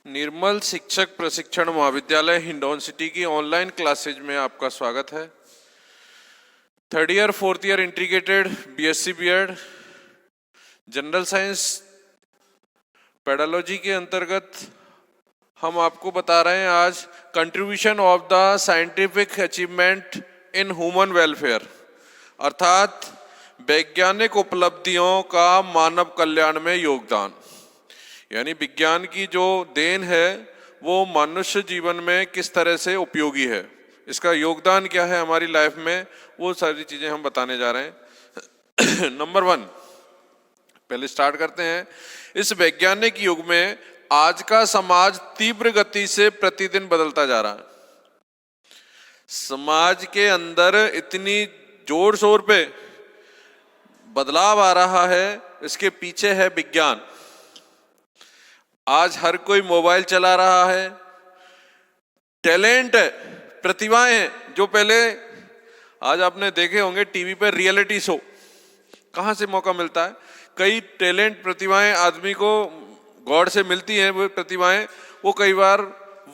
निर्मल शिक्षक प्रशिक्षण महाविद्यालय हिंडौन सिटी की ऑनलाइन क्लासेज में आपका स्वागत है। Third year fourth year integrated BSc BEd general science pedagogy के अंतर्गत हम आपको बता रहे हैं आज contribution of the scientific achievement in human welfare, अर्थात वैज्ञानिक उपलब्धियों का मानव कल्याण में योगदान। यानी विज्ञान की जो देन है वो मनुष्य जीवन में किस तरह से उपयोगी है, इसका योगदान क्या है हमारी लाइफ में, वो सारी चीजें हम बताने जा रहे हैं। नंबर 1, पहले स्टार्ट करते हैं। इस वैज्ञानिक युग में आज का समाज तीव्र गति से प्रतिदिन बदलता जा रहा है। समाज के अंदर इतनी जोर शोर पे बदलाव आ रहा है, इसके पीछे है विज्ञान। आज हर कोई मोबाइल चला रहा है, टैलेंट है, प्रतिभाएं हैं जो पहले आज आपने देखे होंगे टीवी पर रियलिटी शो, कहां से मौका मिलता है। कई टैलेंट प्रतिभाएं आदमी को गॉड से मिलती हैं, वो प्रतिभाएं वो कई बार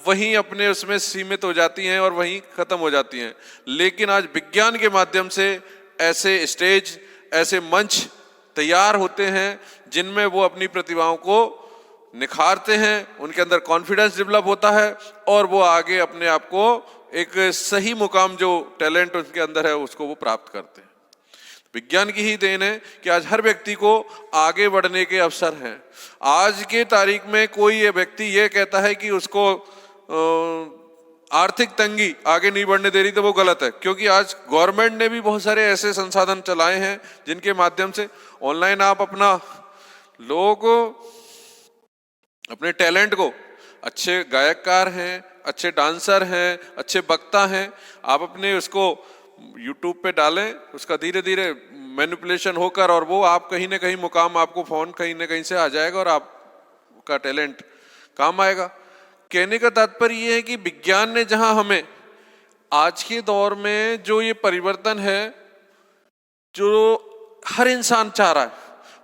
वहीं अपने उसमें सीमित हो जाती हैं और वहीं खत्म हो जाती हैं। लेकिन आज विज्ञान के माध्यम से ऐसे स्टेज, ऐसे मंच तैयार होते हैं जिनमें वो अपनी प्रतिभाओं को निखारते हैं, उनके अंदर कॉन्फिडेंस डेवलप होता है और वो आगे अपने आप को एक सही मुकाम, जो टैलेंट उनके अंदर है उसको वो प्राप्त करते हैं। विज्ञान की ही देन है कि आज हर व्यक्ति को आगे बढ़ने के अवसर हैं। आज के तारीख में कोई व्यक्ति ये कहता है कि उसको आर्थिक तंगी आगे नहीं बढ़ने दे रही, तो वो गलत है। क्योंकि आज गवर्नमेंट ने भी बहुत सारे ऐसे संसाधन चलाए हैं जिनके माध्यम से ऑनलाइन आप अपना लोग अपने टैलेंट को, अच्छे गायककार हैं, अच्छे डांसर हैं, अच्छे वक्ता हैं, आप अपने उसको यूट्यूब पे डालें, उसका धीरे धीरे मैनिपुलेशन होकर और वो आप कहीं ना कहीं मुकाम, आपको फोन कहीं ना कहीं से आ जाएगा और आपका टैलेंट काम आएगा। कहने का तात्पर्य ये है कि विज्ञान ने जहां हमें आज के दौर में जो ये परिवर्तन है जो हर इंसान चाह रहा है,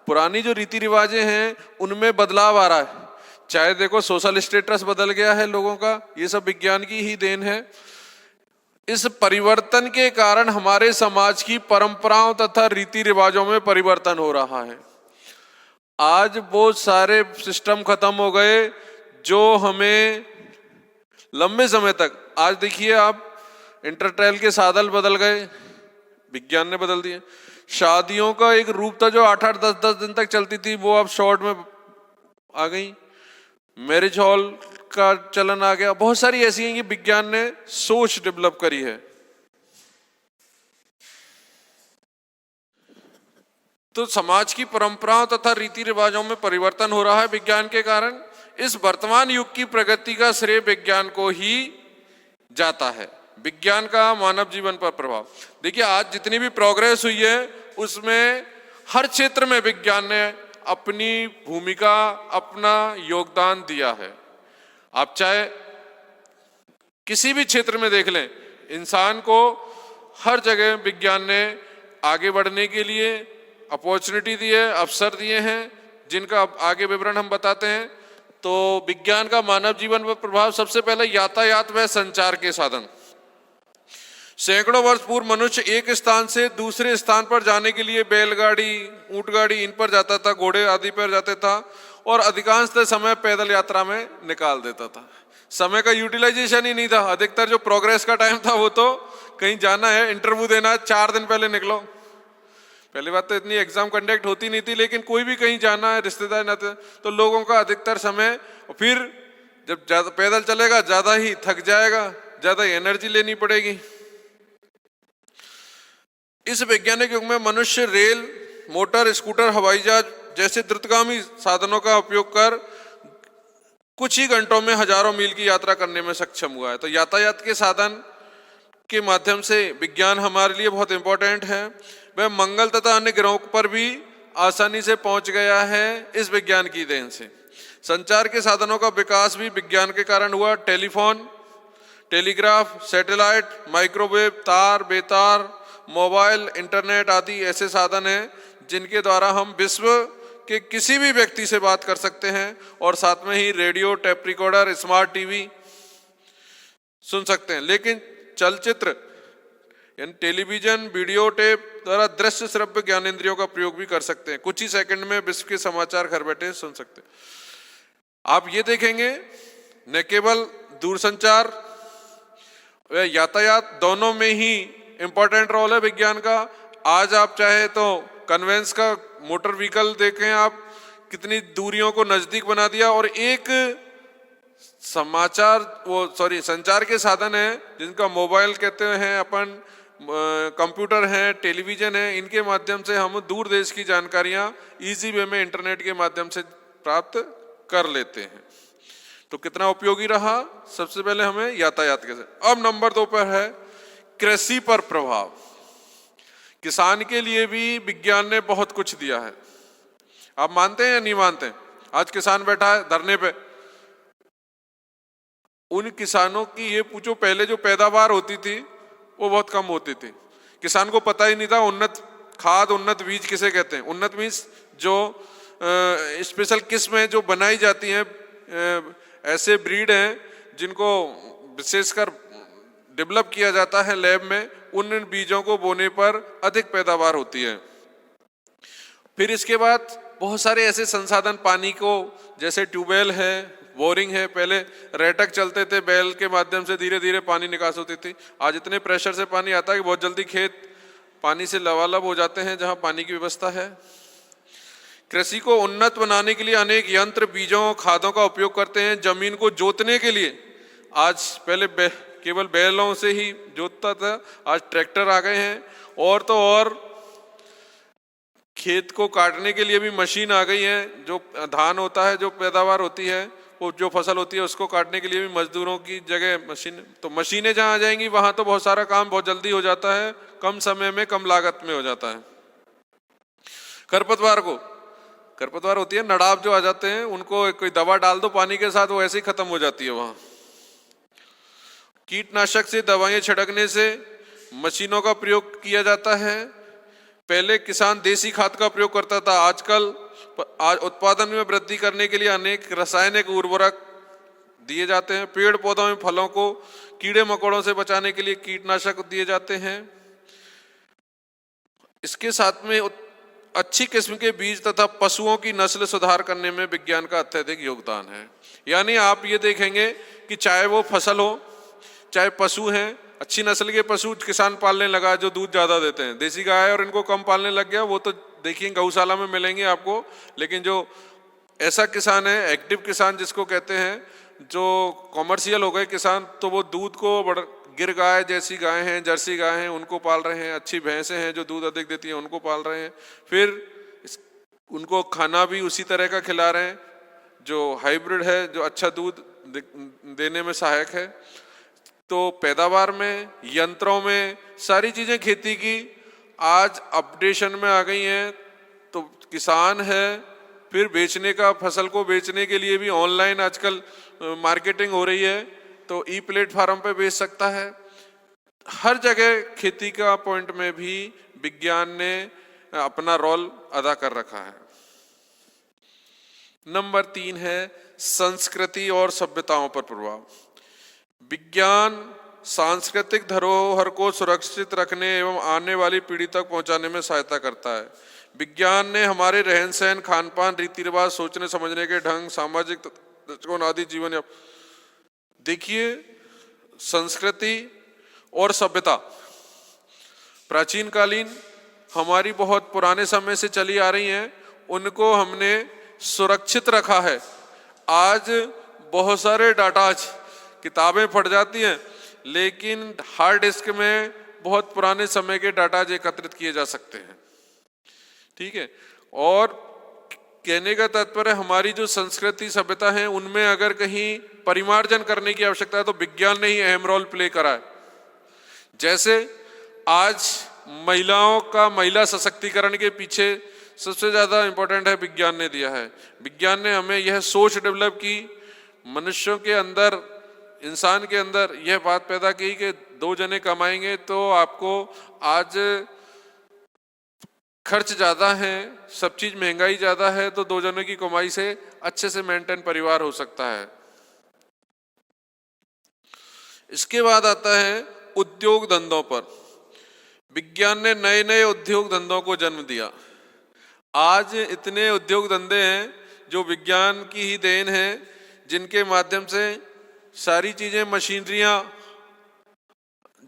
पुरानी जो रीति रिवाजें हैं उनमें बदलाव आ रहा है। चाहे देखो सोशल स्टेटस बदल गया है लोगों का, ये सब विज्ञान की ही देन है। इस परिवर्तन के कारण हमारे समाज की परंपराओं तथा रीति रिवाजों में परिवर्तन हो रहा है। आज वो सारे सिस्टम खत्म हो गए जो हमें लंबे समय तक, आज देखिए आप इंटरटेल के साधन बदल गए, विज्ञान ने बदल दिए। शादियों का एक रूप था जो 8-8, 10-10 दिन तक चलती थी, वो अब शॉर्ट में आ गई। मैरिज हॉल का चलन आ गया। बहुत सारी ऐसी हैं कि विज्ञान ने सोच डेवलप करी है। तो समाज की परंपराओं तथा रीति रिवाजों में परिवर्तन हो रहा है विज्ञान के कारण। इस वर्तमान युग की प्रगति का श्रेय विज्ञान को ही जाता है। विज्ञान का मानव जीवन पर प्रभाव देखिए, आज जितनी भी प्रोग्रेस हुई है उसमें हर क्षेत्र में विज्ञान ने अपनी भूमिका, अपना योगदान दिया है। आप चाहे किसी भी क्षेत्र में देख लें, इंसान को हर जगह विज्ञान ने आगे बढ़ने के लिए अपॉर्चुनिटी दी है, अवसर दिए हैं, जिनका आगे विवरण हम बताते हैं। तो विज्ञान का मानव जीवन पर प्रभाव, सबसे पहले यातायात व संचार के साधन। सैकड़ों वर्ष पूर्व मनुष्य एक स्थान से दूसरे स्थान पर जाने के लिए बैलगाड़ी, ऊंटगाड़ी, इन पर जाता था, घोड़े आदि पर जाता था और अधिकांशतः समय पैदल यात्रा में निकाल देता था। समय का यूटिलाइजेशन ही नहीं था। अधिकतर जो प्रोग्रेस का टाइम था वो तो कहीं जाना है, इंटरव्यू देना है, 4 दिन पहले निकलो। पहली बात तो इतनी एग्जाम कंडक्ट होती नहीं थी, लेकिन कोई भी कहीं जाना है, रिश्तेदार नाते, तो लोगों का अधिकतर समय, फिर जब ज्यादा पैदल चलेगा ज्यादा ही थक जाएगा, ज्यादा एनर्जी लेनी पड़ेगी। इस वैज्ञानिक युग में मनुष्य रेल, मोटर, स्कूटर, हवाई जहाज जैसे द्रुतगामी साधनों का उपयोग कर कुछ ही घंटों में हजारों मील की यात्रा करने में सक्षम हुआ है। तो यातायात के साधन के माध्यम से विज्ञान हमारे लिए बहुत इंपॉर्टेंट है। वह मंगल तथा अन्य ग्रहों पर भी आसानी से पहुंच गया है इस विज्ञान की देन से। संचार के साधनों का विकास भी विज्ञान के कारण हुआ। टेलीफोन, टेलीग्राफ, सैटेलाइट, माइक्रोवेव, तार, बेतार, मोबाइल, इंटरनेट आदि ऐसे साधन हैं जिनके द्वारा हम विश्व के किसी भी व्यक्ति से बात कर सकते हैं और साथ में ही radio, tape recorder, smart TV सुन सकते हैं। लेकिन चलचित्र यानी टेलीविजन, वीडियो टेप द्वारा दृश्य श्रव्य ज्ञानेंद्रियों का प्रयोग भी कर सकते हैं। कुछ ही सेकंड में विश्व के समाचार घर बैठे सुन सकते हैं। आप ये देखेंगे न केवल दूरसंचार व यातायात दोनों में ही इंपॉर्टेंट रोल है विज्ञान का। आज आप चाहे तो कन्वेंस का मोटर व्हीकल देखें, आप कितनी दूरियों को नजदीक बना दिया। और एक संचार के साधन है जिनका मोबाइल कहते हैं अपन, कंप्यूटर है, टेलीविजन है, इनके माध्यम से हम दूर देश की जानकारियां इजी वे में इंटरनेट के माध्यम से प्राप्त कर लेते हैं। तो कितना उपयोगी रहा। सबसे पहले हमें यातायात के साथ। अब नंबर 2 पर है कृषि पर प्रभाव। किसान के लिए भी विज्ञान ने बहुत कुछ दिया है। आप मानते हैं या नहीं मानते हैं? आज किसान बैठा है धरने पे। उन किसानों की ये पूछो, पहले जो पैदावार होती थी वो बहुत कम होती थी। किसान को पता ही नहीं था उन्नत खाद, उन्नत बीज किसे कहते हैं। उन्नत बीज जो स्पेशल किस्म है जो बनाई जाती हैं, ऐसे ब्रीड हैं जिनको विशेषकर डेवलप किया जाता है लैब में। उन बीजों को बोने पर अधिक पैदावार होती है। फिर इसके बाद बहुत सारे ऐसे संसाधन पानी को, जैसे ट्यूबवेल है, बोरिंग है। पहले रेटक चलते थे, बैल के माध्यम से धीरे धीरे पानी निकास होती थी। आज इतने प्रेशर से पानी आता है कि बहुत जल्दी खेत पानी से लबालब हो जाते हैं जहां पानी की व्यवस्था है। कृषि को उन्नत बनाने के लिए अनेक यंत्र, बीजों, खादों का उपयोग करते हैं। जमीन को जोतने के लिए आज पहले केवल बैलों से ही जोतता था, आज ट्रैक्टर आ गए हैं। और तो और खेत को काटने के लिए भी मशीन आ गई है। जो धान होता है, जो पैदावार होती है, वो जो फसल होती है, उसको काटने के लिए भी मजदूरों की जगह मशीन। तो मशीनें जहां आ जाएंगी वहां तो बहुत सारा काम बहुत जल्दी हो जाता है, कम समय में, कम लागत में हो जाता है। खरपतवार होती है, नड़ाब जो आ जाते हैं, उनको कोई दवा डाल दो पानी के साथ, वो ऐसे ही खत्म हो जाती है वहां। कीटनाशक से दवाएं छिड़कने से मशीनों का प्रयोग किया जाता है। पहले किसान देसी खाद का प्रयोग करता था। आजकल उत्पादन में वृद्धि करने के लिए अनेक रासायनिक उर्वरक दिए जाते हैं। पेड़ पौधों में फलों को कीड़े मकोड़ों से बचाने के लिए कीटनाशक दिए जाते हैं। इसके साथ में अच्छी किस्म के बीज तथा पशुओं की नस्ल सुधार करने में विज्ञान का अत्यधिक योगदान है। यानी आप ये देखेंगे कि चाहे वो फसल हो, चाहे पशु हैं, अच्छी नस्ल के पशु किसान पालने लगा जो दूध ज्यादा देते हैं। देसी गाय और इनको कम पालने लग गया, वो तो देखिए गौशाला में मिलेंगे आपको। लेकिन जो ऐसा किसान है, एक्टिव किसान जिसको कहते हैं, जो कॉमर्शियल हो गए किसान, तो वो दूध को गिर गाय जैसी गाय हैं, जर्सी गाय हैं, उनको पाल रहे हैं। अच्छी भैंसें हैं जो दूध अधिक देती हैं, उनको पाल रहे हैं। फिर उनको खाना भी उसी तरह का खिला रहे हैं जो हाइब्रिड है, जो अच्छा दूध देने में सहायक है। तो पैदावार में, यंत्रों में, सारी चीजें खेती की आज अपडेशन में आ गई हैं। तो किसान है, फिर बेचने का, फसल को बेचने के लिए भी ऑनलाइन आजकल मार्केटिंग हो रही है, तो ई प्लेटफॉर्म पे बेच सकता है। हर जगह खेती का पॉइंट में भी विज्ञान ने अपना रोल अदा कर रखा है। नंबर 3 है संस्कृति और सभ्यताओं पर प्रभाव। विज्ञान सांस्कृतिक धरोहर को सुरक्षित रखने एवं आने वाली पीढ़ी तक पहुंचाने में सहायता करता है। विज्ञान ने हमारे रहन सहन, खान पान, रीति रिवाज, सोचने समझने के ढंग, सामाजिक दृष्टिकोण आदि जीवन। देखिए, संस्कृति और सभ्यता प्राचीन कालीन हमारी बहुत पुराने समय से चली आ रही हैं, उनको हमने सुरक्षित रखा है। आज बहुत सारे डाटाज, किताबें फट जाती हैं, लेकिन हार्ड डिस्क में बहुत पुराने समय के डाटाज एकत्रित किए जा सकते हैं। ठीक है। और कहने का तात्पर्य, हमारी जो संस्कृति सभ्यता है, उनमें अगर कहीं परिमार्जन करने की आवश्यकता है तो विज्ञान ने ही अहम रोल प्ले करा है। जैसे आज महिलाओं का, महिला सशक्तिकरण के पीछे सबसे ज्यादा इंपॉर्टेंट है विज्ञान ने दिया है। विज्ञान ने हमें यह सोच डेवलप की, मनुष्यों के अंदर, इंसान के अंदर यह बात पैदा की कि 2 जने कमाएंगे तो आपको आज खर्च ज्यादा है, सब चीज महंगाई ज्यादा है, तो दो जनों की कमाई से अच्छे से मेंटेन परिवार हो सकता है। इसके बाद आता है उद्योग धंधों पर। विज्ञान ने नए नए उद्योग धंधों को जन्म दिया। आज इतने उद्योग धंधे हैं जो विज्ञान की ही देन है, जिनके माध्यम से सारी चीजें, मशीनरियां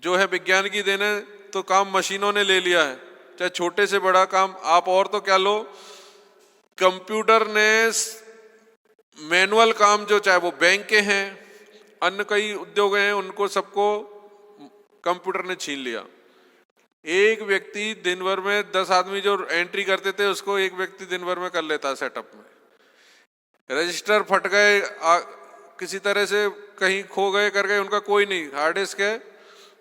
जो है विज्ञान की देन है, तो काम मशीनों ने ले लिया है। चाहे छोटे से बड़ा काम आप और तो क्या लो, कंप्यूटर ने मैनुअल काम जो, चाहे वो बैंक के हैं, अन्य कई उद्योग हैं, उनको सबको कंप्यूटर ने छीन लिया। एक व्यक्ति दिन भर में 10 आदमी जो एंट्री करते थे उसको एक व्यक्ति दिन भर में कर लेता है सेटअप में। रजिस्टर फट गए, किसी तरह से कहीं खो गए, कर गए, उनका कोई नहीं, हार्ड डिस्क है,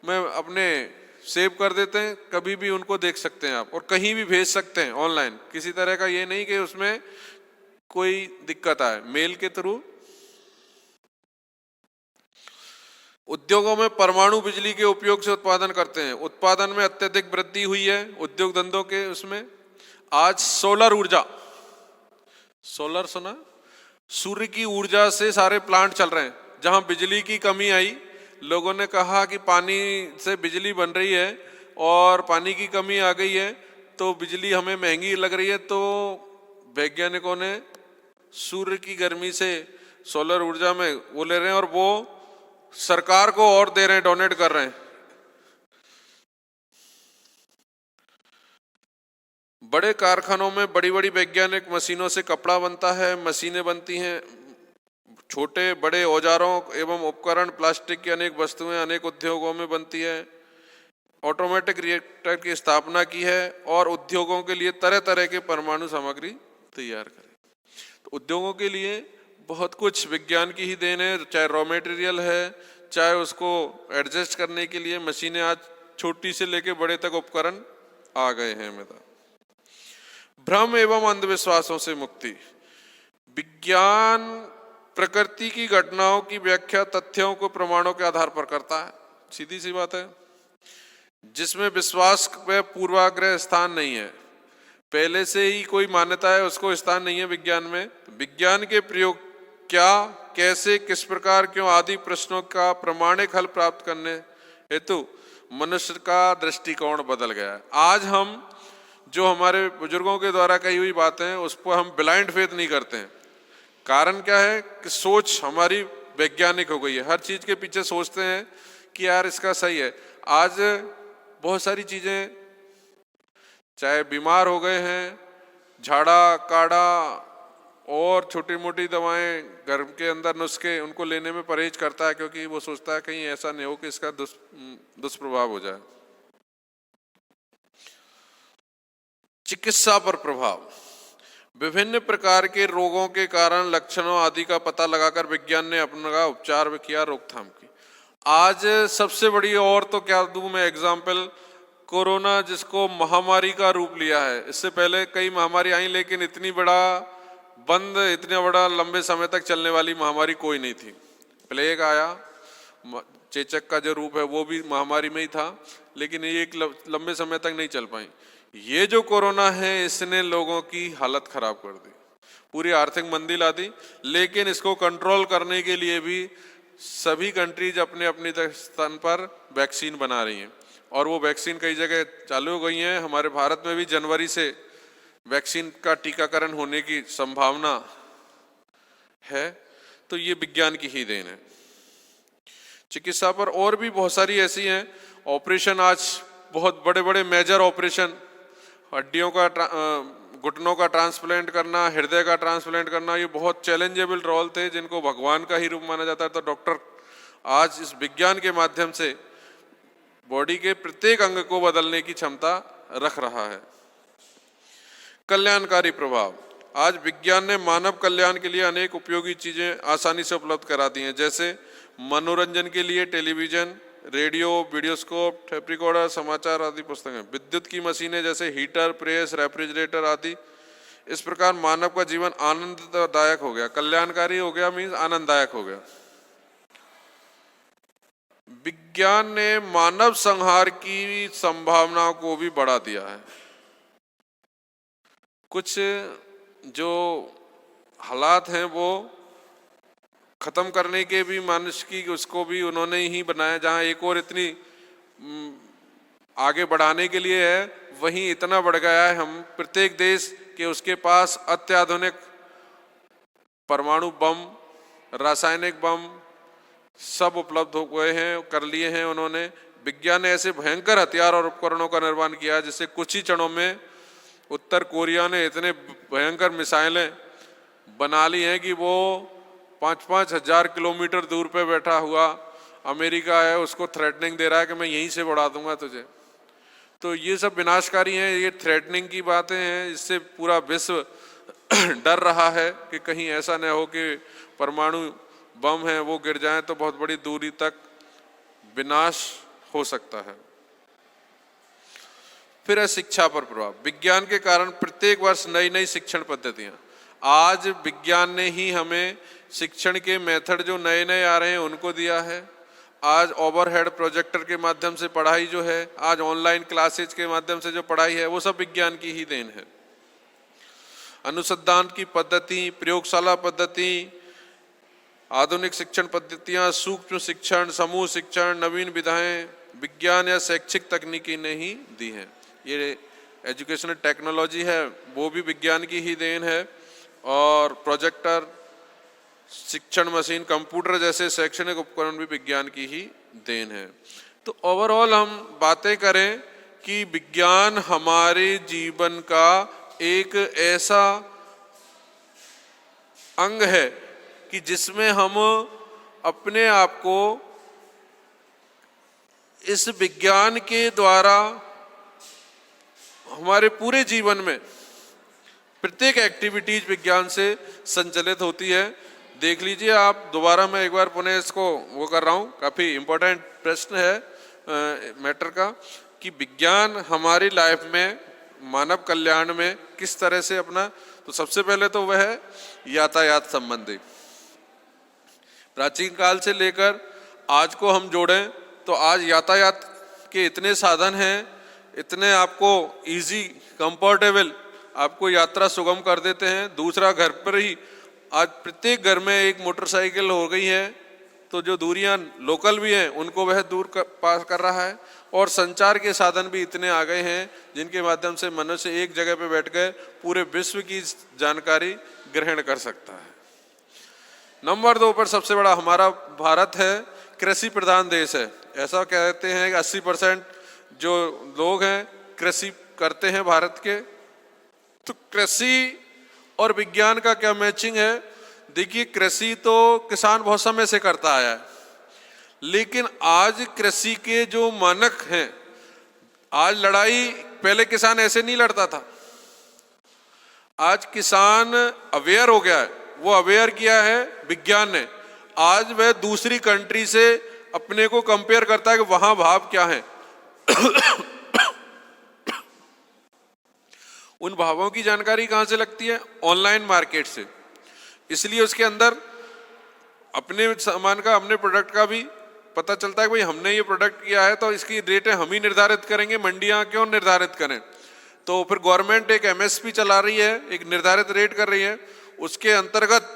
मैं अपने सेव कर देते हैं, कभी भी उनको देख सकते हैं आप, और कहीं भी भेज सकते हैं ऑनलाइन। किसी तरह का ये नहीं कि उसमें कोई दिक्कत आए, मेल के थ्रू। उद्योगों में परमाणु बिजली के उपयोग से उत्पादन करते हैं। उत्पादन में अत्यधिक वृद्धि हुई है उद्योग धंधों के उसमें। आज सोलर ऊर्जा, सोलर सुना, सूर्य की ऊर्जा से सारे प्लांट चल रहे हैं। जहां बिजली की कमी आई, लोगों ने कहा कि पानी से बिजली बन रही है और पानी की कमी आ गई है, तो बिजली हमें महंगी लग रही है, तो वैज्ञानिकों ने सूर्य की गर्मी से सोलर ऊर्जा में वो ले रहे हैं, और वो सरकार को और दे रहे हैं, डोनेट कर रहे हैं। बड़े कारखानों में बड़ी बड़ी वैज्ञानिक मशीनों से कपड़ा बनता है, मशीनें बनती हैं। छोटे बड़े औजारों एवं उपकरण, प्लास्टिक की अनेक वस्तुएं अनेक उद्योगों में बनती है। ऑटोमेटिक रिएक्टर की स्थापना की है और उद्योगों के लिए तरह तरह के परमाणु सामग्री तैयार करें। तो उद्योगों के लिए बहुत कुछ विज्ञान की ही देन है, चाहे रॉ मटेरियल है, चाहे उसको एडजस्ट करने के लिए मशीनें। आज छोटी से लेके बड़े तक उपकरण आ गए हैं। भ्रम एवं अंधविश्वासों से मुक्ति। विज्ञान प्रकृति की घटनाओं की व्याख्या तथ्यों को प्रमाणों के आधार पर करता है, सीधी सी बात है, जिसमें विश्वास व पूर्वाग्रह स्थान नहीं है। पहले से ही कोई मान्यता है, उसको स्थान नहीं है विज्ञान में। विज्ञान के प्रयोग क्या, कैसे, किस प्रकार, क्यों आदि प्रश्नों का प्रामाणिक हल प्राप्त करने हेतु मनुष्य का दृष्टिकोण बदल गया है। आज हम जो हमारे बुजुर्गों के द्वारा कही हुई बातें हैं, उस पर हम ब्लाइंड फेथ नहीं करते हैं। कारण क्या है कि सोच हमारी वैज्ञानिक हो गई है। हर चीज के पीछे सोचते हैं कि यार इसका सही है। आज बहुत सारी चीजें, चाहे बीमार हो गए हैं, झाड़ा काढ़ा और छोटी मोटी दवाएं, घर के अंदर नुस्खे, उनको लेने में परहेज करता है, क्योंकि वो सोचता है कहीं ऐसा नहीं हो कि इसका दुष्प्रभाव हो जाए। चिकित्सा पर प्रभाव। विभिन्न प्रकार के रोगों के कारण, लक्षणों आदि का पता लगाकर विज्ञान ने अपना उपचार किया, रोकथाम की। आज सबसे बड़ी, और तो क्या दूं मैं एग्जाम्पल, कोरोना जिसको महामारी का रूप लिया है। इससे पहले कई महामारी आई, लेकिन इतनी बड़ा लंबे समय तक चलने वाली महामारी कोई नहीं थी। प्लेग आया, चेचक का जो रूप है वो भी महामारी में ही था, लेकिन ये एक लंबे समय तक नहीं चल पाई। ये जो कोरोना है, इसने लोगों की हालत खराब कर दी, पूरी आर्थिक मंदी ला दी। लेकिन इसको कंट्रोल करने के लिए भी सभी कंट्रीज अपने अपने स्थान पर वैक्सीन बना रही हैं, और वो वैक्सीन कई जगह चालू हो गई हैं। हमारे भारत में भी जनवरी से वैक्सीन का टीकाकरण होने की संभावना है। तो ये विज्ञान की ही देन है। चिकित्सा पर और भी बहुत सारी ऐसी हैं ऑपरेशन। आज बहुत बड़े बड़े मेजर ऑपरेशन, हड्डियों का, घुटनों का ट्रांसप्लांट करना, हृदय का ट्रांसप्लांट करना, ये बहुत चैलेंजेबल रोल थे, जिनको भगवान का ही रूप माना जाता है। तो डॉक्टर आज इस विज्ञान के माध्यम से बॉडी के प्रत्येक अंग को बदलने की क्षमता रख रहा है। कल्याणकारी प्रभाव। आज विज्ञान ने मानव कल्याण के लिए अनेक उपयोगी चीजें आसानी से उपलब्ध करा दी हैं, जैसे मनोरंजन के लिए टेलीविजन, रेडियो, वीडियोस्कोप, टेप रिकॉर्डर, समाचार आदि पुस्तकें, विद्युत की मशीनें जैसे हीटर, प्रेस, रेफ्रिजरेटर आदि। इस प्रकार मानव का जीवन आनंददायक हो गया। कल्याणकारी हो गया मीन्स आनंददायक हो गया। विज्ञान ने मानव संहार की संभावनाओं को भी बढ़ा दिया है। कुछ जो हालात हैं वो खत्म करने के भी मनुष्य की उसको भी उन्होंने ही बनाया, जहाँ एक और इतनी आगे बढ़ाने के लिए है, वहीं इतना बढ़ गया है। हम प्रत्येक देश के उसके पास अत्याधुनिक परमाणु बम, रासायनिक बम सब उपलब्ध हो गए हैं, कर लिए हैं उन्होंने। विज्ञान ने ऐसे भयंकर हथियार और उपकरणों का निर्माण किया जिससे कुछ ही क्षणों में उत्तर कोरिया ने इतने भयंकर मिसाइलें बना ली हैं कि वो 5-5 हजार किलोमीटर दूर पे बैठा हुआ अमेरिका है उसको थ्रेटनिंग दे रहा है कि मैं यहीं से उड़ा दूंगा तुझे। तो ये सब विनाशकारी हैं, ये थ्रेटनिंग की बातें हैं। इससे पूरा विश्व डर रहा है कि कहीं ऐसा न हो कि परमाणु बम है वो गिर जाए तो बहुत बड़ी दूरी तक विनाश हो सकता है। फिर है शिक्षा पर प्रभाव। विज्ञान के कारण प्रत्येक वर्ष नई नई शिक्षण पद्धतियां, आज विज्ञान ने ही हमें शिक्षण के मेथड जो नए नए आ रहे हैं उनको दिया है। आज ओवरहेड प्रोजेक्टर के माध्यम से पढ़ाई जो है, आज ऑनलाइन क्लासेज के माध्यम से जो पढ़ाई है वो सब विज्ञान की ही देन है। अनुसंधान की पद्धति, प्रयोगशाला पद्धति, आधुनिक शिक्षण पद्धतियां, सूक्ष्म शिक्षण, समूह शिक्षण, नवीन विधाएं विज्ञान या शैक्षिक तकनीकी ने ही दी हैं। ये एजुकेशनल टेक्नोलॉजी है वो भी विज्ञान की ही देन है, और प्रोजेक्टर, शिक्षण मशीन, कंप्यूटर जैसे शैक्षणिक उपकरण भी विज्ञान की ही देन है। तो ओवरऑल हम बातें करें कि विज्ञान हमारे जीवन का एक ऐसा अंग है कि जिसमें हम अपने आप को इस विज्ञान के द्वारा हमारे पूरे जीवन में प्रत्येक एक्टिविटीज विज्ञान से संचालित होती है। देख लीजिए आप, दोबारा मैं एक बार पुनः इसको वो कर रहा हूँ, काफ़ी इम्पोर्टेंट प्रश्न है मैटर का, कि विज्ञान हमारी लाइफ में मानव कल्याण में किस तरह से अपना, तो सबसे पहले तो वह है यातायात संबंधी। प्राचीन काल से लेकर आज को हम जोड़ें तो आज यातायात के इतने साधन हैं, इतने आपको इजी, कंफर्टेबल, आपको यात्रा सुगम कर देते हैं। दूसरा, घर पर ही आज प्रत्येक घर में एक मोटरसाइकिल हो गई है, तो जो दूरियां लोकल भी हैं उनको वह दूर पास कर रहा है। और संचार के साधन भी इतने आ गए हैं जिनके माध्यम से मनुष्य एक जगह पर बैठकर पूरे विश्व की जानकारी ग्रहण कर सकता है। नंबर 2 पर सबसे बड़ा हमारा भारत है, कृषि प्रधान देश है। ऐसा कहते हैं कि 80% जो लोग हैं कृषि करते हैं भारत के। तो कृषि और विज्ञान का क्या मैचिंग है? देखिए, कृषि तो किसान बहुत समय से करता आया है, लेकिन आज कृषि के जो मानक हैं, आज लड़ाई, पहले किसान ऐसे नहीं लड़ता था। आज किसान अवेयर हो गया है, वो अवेयर किया है विज्ञान ने। आज वह दूसरी कंट्री से अपने को कंपेयर करता है कि वहां भाव क्या है। उन भावों की जानकारी कहां से लगती है? ऑनलाइन मार्केट से। इसलिए उसके अंदर अपने सामान का, अपने प्रोडक्ट का भी पता चलता है कि भाई हमने ये प्रोडक्ट किया है तो इसकी रेटें हम ही निर्धारित करेंगे, मंडियां क्यों निर्धारित करें। तो फिर गवर्नमेंट एक एमएसपी चला रही है, एक निर्धारित रेट कर रही है, उसके अंतर्गत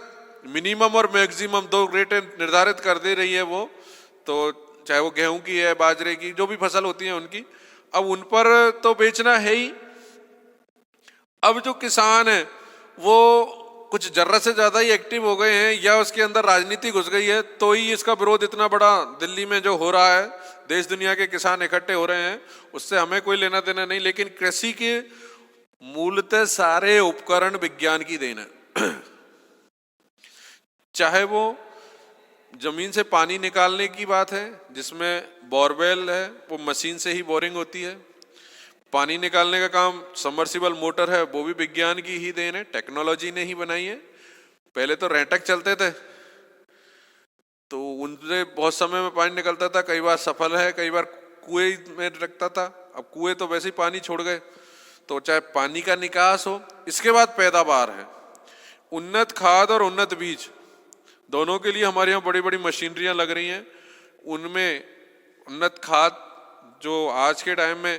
मिनिमम और मैक्सिमम 2 रेटें निर्धारित कर दे रही है वो। तो चाहे वो गेहूं की है, बाजरे की, जो भी फसल होती है उनकी, अब उन पर तो बेचना है ही। अब जो किसान है वो कुछ जरूरत से ज्यादा ही एक्टिव हो गए हैं, या उसके अंदर राजनीति घुस गई है, तो ही इसका विरोध इतना बड़ा दिल्ली में जो हो रहा है, देश दुनिया के किसान इकट्ठे हो रहे हैं, उससे हमें कोई लेना देना नहीं। लेकिन कृषि के मूलतः सारे उपकरण विज्ञान की देन है। चाहे वो जमीन से पानी निकालने की बात है, जिसमें बोरवेल है, वो मशीन से ही बोरिंग होती है। पानी निकालने का काम सबमर्सिबल मोटर है, वो भी विज्ञान की ही देन है, टेक्नोलॉजी ने ही बनाई है। पहले तो रेंटक चलते थे, तो उनसे बहुत समय में पानी निकलता था, कई बार सफल है, कई बार कुएं में रखता था। अब कुएं तो वैसे ही पानी छोड़ गए। तो चाहे पानी का निकास हो, इसके बाद पैदावार है, उन्नत खाद और उन्नत बीज, दोनों के लिए हमारे यहाँ बड़ी बड़ी मशीनरियां लग रही हैं। उनमें उन्नत खाद जो आज के टाइम में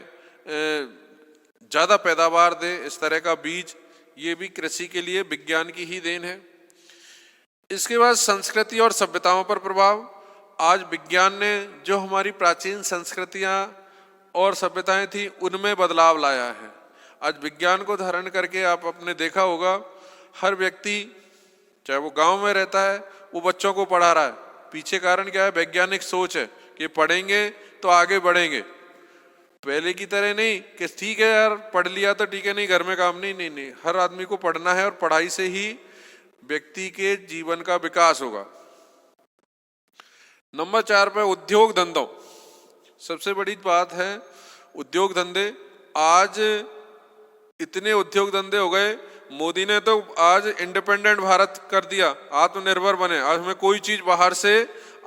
ज़्यादा पैदावार दे, इस तरह का बीज ये भी कृषि के लिए विज्ञान की ही देन है। इसके बाद संस्कृति और सभ्यताओं पर प्रभाव। आज विज्ञान ने जो हमारी प्राचीन संस्कृतियां और सभ्यताएं थी उनमें बदलाव लाया है। आज विज्ञान को धारण करके आप अपने देखा होगा, हर व्यक्ति चाहे वो गांव में रहता है वो बच्चों को पढ़ा रहा है। पीछे कारण क्या है? वैज्ञानिक सोच है कि पढ़ेंगे तो आगे बढ़ेंगे। पहले की तरह नहीं कि ठीक है यार पढ़ लिया तो ठीक है, नहीं घर में काम नहीं, नहीं नहीं, हर आदमी को पढ़ना है और पढ़ाई से ही व्यक्ति के जीवन का विकास होगा। नंबर 4 पे उद्योग धंधों। सबसे बड़ी बात है उद्योग धंधे। आज इतने उद्योग धंधे हो गए, मोदी ने तो आज इंडिपेंडेंट भारत कर दिया, आत्मनिर्भर बने। आज हमें कोई चीज बाहर से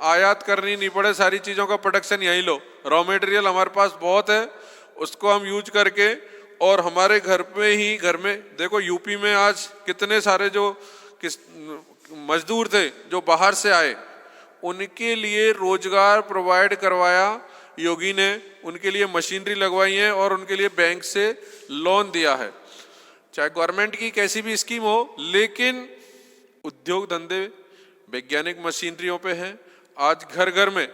आयात करनी नहीं पड़े, सारी चीजों का प्रोडक्शन यहीं लो, रॉ मटेरियल हमारे पास बहुत है, उसको हम यूज करके और हमारे घर पे ही, घर में देखो यूपी में आज कितने सारे जो मजदूर थे जो बाहर से आए, उनके लिए रोजगार प्रोवाइड करवाया योगी ने, उनके लिए मशीनरी लगवाई है और उनके लिए बैंक से लोन दिया है। चाहे गवर्नमेंट की कैसी भी स्कीम हो, लेकिन उद्योग धंधे वैज्ञानिक मशीनरियों पे हैं। आज घर घर में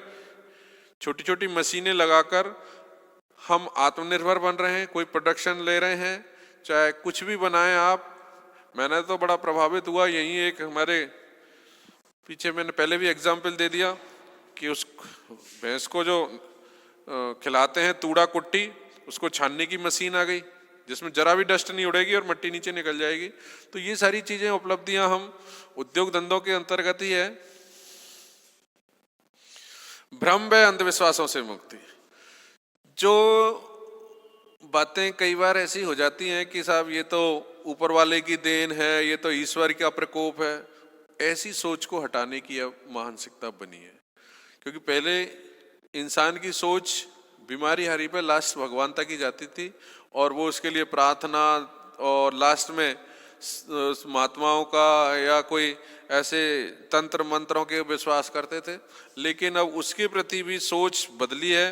छोटी छोटी मशीनें लगाकर हम आत्मनिर्भर बन रहे हैं, कोई प्रोडक्शन ले रहे हैं, चाहे कुछ भी बनाएं आप। मैंने तो बड़ा प्रभावित हुआ, यही एक हमारे पीछे मैंने पहले भी एग्जाम्पल दे दिया कि उस भैंस को जो खिलाते हैं तूड़ा कुट्टी, उसको छानने की मशीन आ गई जिसमें जरा भी डस्ट नहीं उड़ेगी और मिट्टी नीचे निकल जाएगी। तो ये सारी चीजें, उपलब्धियां हम उद्योग धंधों के अंतर्गत ही है। भ्रम व अंधविश्वासों से मुक्ति। जो बातें कई बार ऐसी हो जाती हैं कि साहब ये तो ऊपर वाले की देन है, ये तो ईश्वर का प्रकोप है, ऐसी सोच को हटाने की अब मानसिकता बनी है। क्योंकि पहले इंसान की सोच बीमारी हारी पे लास्ट भगवान तक ही जाती थी और वो उसके लिए प्रार्थना और लास्ट में महात्माओं का या कोई ऐसे तंत्र मंत्रों के विश्वास करते थे। लेकिन अब उसके प्रति भी सोच बदली है।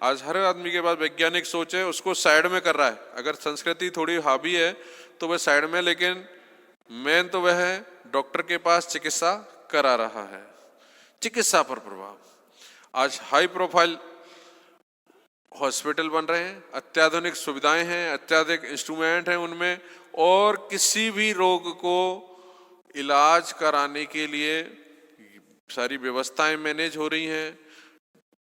आज हर आदमी के पास वैज्ञानिक सोच है, उसको साइड में कर रहा है। अगर संस्कृति थोड़ी हावी है तो वह साइड में, लेकिन मेन तो वह है डॉक्टर के पास चिकित्सा करा रहा है। चिकित्सा पर प्रभाव। आज हाई प्रोफाइल हॉस्पिटल बन रहे हैं, अत्याधुनिक सुविधाएं हैं, अत्याधुनिक इंस्ट्रूमेंट हैं उनमें, और किसी भी रोग को इलाज कराने के लिए सारी व्यवस्थाएं मैनेज हो रही हैं।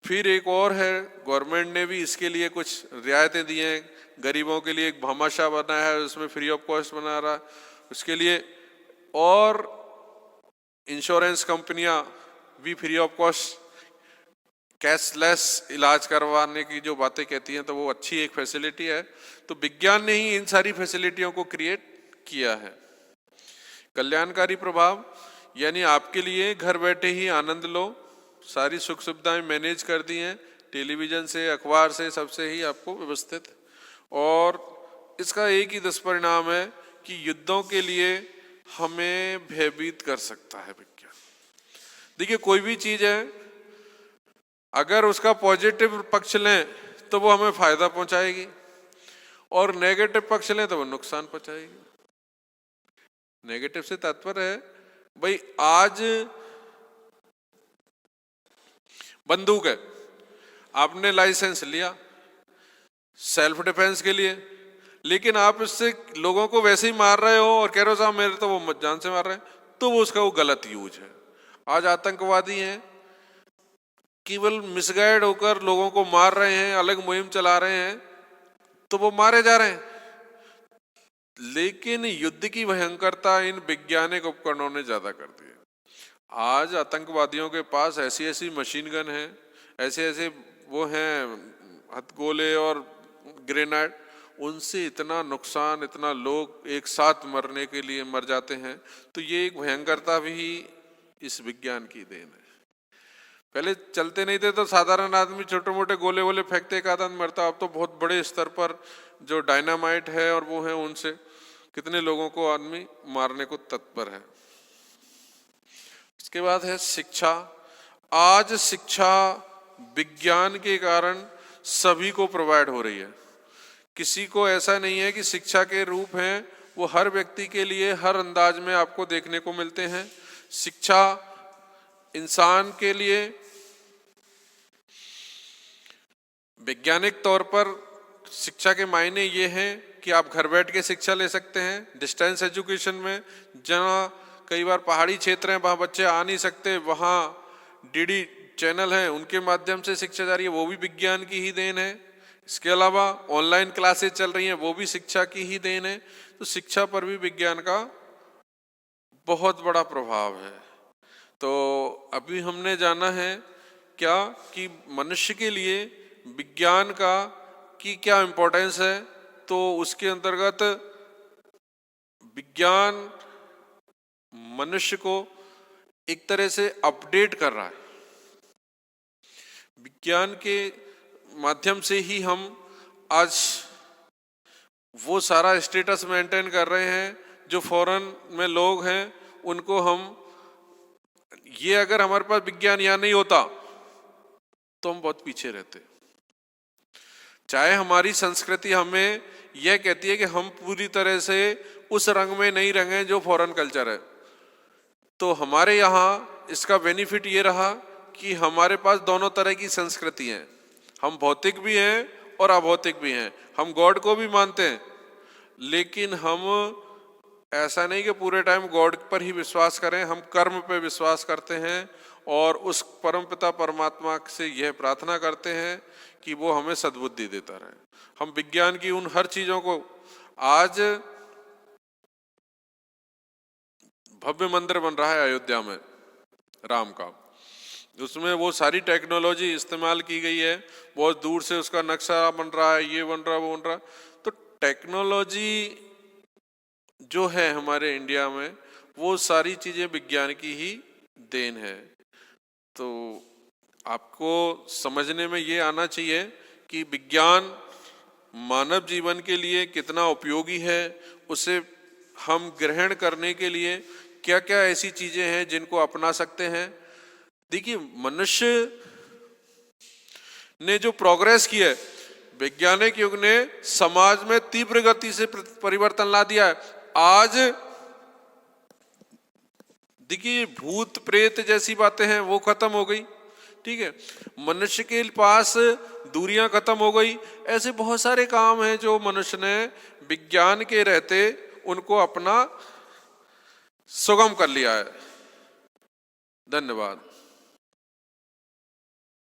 फिर एक और है, गवर्नमेंट ने भी इसके लिए कुछ रियायतें दी हैं। गरीबों के लिए एक भामाशाह बनाया है, उसमें फ्री ऑफ कॉस्ट बना रहा है उसके लिए, और इंश्योरेंस कंपनियां भी फ्री ऑफ कॉस्ट कैशलेस इलाज करवाने की जो बातें कहती हैं, तो वो अच्छी एक फैसिलिटी है। तो विज्ञान ने ही इन सारी फैसिलिटियों को क्रिएट किया है। कल्याणकारी प्रभाव, यानी आपके लिए घर बैठे ही आनंद लो, सारी सुख सुविधाएं मैनेज कर दी हैं, टेलीविजन से, अखबार से, सबसे ही आपको व्यवस्थित। और इसका एक ही दुष्परिणाम है कि युद्धों के लिए हमें भयभीत कर सकता है विज्ञान। देखिए कोई भी चीज है, अगर उसका पॉजिटिव पक्ष लें तो वो हमें फायदा पहुंचाएगी और नेगेटिव पक्ष लें तो वो नुकसान पहुंचाएगी। नेगेटिव से तात्पर्य है भाई, आज बंदूक है, आपने लाइसेंस लिया सेल्फ डिफेंस के लिए, लेकिन आप इससे लोगों को वैसे ही मार रहे हो और कह रहे हो साहब मेरे तो वो जान से मार रहे हैं, तो वो उसका वो गलत यूज है। आज आतंकवादी हैं, केवल मिसगाइड होकर लोगों को मार रहे हैं, अलग मुहिम चला रहे हैं, तो वो मारे जा रहे हैं। लेकिन युद्ध की भयंकरता इन वैज्ञानिक उपकरणों ने ज्यादा कर दी है। आज आतंकवादियों के पास ऐसी ऐसी मशीन गन है, ऐसे ऐसे वो हैं हथगोले और ग्रेनेड, उनसे इतना नुकसान, इतना लोग एक साथ मरने के लिए मर जाते हैं। तो ये एक भयंकरता भी इस विज्ञान की देन है। पहले चलते नहीं थे तो साधारण आदमी छोटे मोटे गोले वोले फेंकते एक आदमी मरता, अब तो बहुत बड़े स्तर पर जो डायनामाइट है और वो है, उनसे कितने लोगों को आदमी मारने को तत्पर है। इसके बाद है शिक्षा। आज शिक्षा विज्ञान के कारण सभी को प्रोवाइड हो रही है। किसी को ऐसा नहीं है कि शिक्षा के रूप हैं वो हर व्यक्ति के लिए हर अंदाज में आपको देखने को मिलते हैं। शिक्षा इंसान के लिए वैज्ञानिक तौर पर शिक्षा के मायने ये हैं कि आप घर बैठ के शिक्षा ले सकते हैं। डिस्टेंस एजुकेशन में जहाँ कई बार पहाड़ी क्षेत्र हैं, वहाँ बच्चे आ नहीं सकते, वहाँ डीडी चैनल हैं, उनके माध्यम से शिक्षा जा रही है, वो भी विज्ञान की ही देन है। इसके अलावा ऑनलाइन क्लासेस चल रही हैं, वो भी शिक्षा की ही देन है। तो शिक्षा पर भी विज्ञान का बहुत बड़ा प्रभाव है। तो अभी हमने जाना है क्या कि मनुष्य के लिए विज्ञान की क्या इम्पोर्टेंस है। तो उसके अंतर्गत विज्ञान मनुष्य को एक तरह से अपडेट कर रहा है। विज्ञान के माध्यम से ही हम आज वो सारा स्टेटस मेंटेन कर रहे हैं जो फॉरेन में लोग हैं उनको हम, ये अगर हमारे पास विज्ञान यहाँ नहीं होता तो हम बहुत पीछे रहते। चाहे हमारी संस्कृति हमें यह कहती है कि हम पूरी तरह से उस रंग में नहीं रंगे जो फॉरेन कल्चर है, तो हमारे यहाँ इसका बेनिफिट ये रहा कि हमारे पास दोनों तरह की संस्कृति है। हम भौतिक भी हैं और अभौतिक भी हैं। हम गॉड को भी मानते हैं, लेकिन हम ऐसा नहीं कि पूरे टाइम गॉड पर ही विश्वास करें। हम कर्म पे विश्वास करते हैं और उस परमपिता परमात्मा से यह प्रार्थना करते हैं कि वो हमें सद्बुद्धि देता रहे। हम विज्ञान की उन हर चीजों को, आज भव्य मंदिर बन रहा है अयोध्या में राम का, उसमें वो सारी टेक्नोलॉजी इस्तेमाल की गई है, बहुत दूर से उसका नक्शा बन रहा है, ये बन रहा है, वो बन रहा है। तो टेक्नोलॉजी जो है हमारे इंडिया में, वो सारी चीजें विज्ञान की ही देन है। तो आपको समझने में ये आना चाहिए कि विज्ञान मानव जीवन के लिए कितना उपयोगी है, उसे हम ग्रहण करने के लिए क्या क्या ऐसी चीजें हैं जिनको अपना सकते हैं। देखिए, मनुष्य ने जो प्रोग्रेस की है, वैज्ञानिक युग ने समाज में तीव्र गति से परिवर्तन ला दिया है। आज देखिए, भूत प्रेत जैसी बातें हैं वो खत्म हो गई, ठीक है। मनुष्य के पास दूरियां खत्म हो गई। ऐसे बहुत सारे काम हैं जो मनुष्य ने विज्ञान के रहते उनको अपना सुगम कर लिया है। धन्यवाद।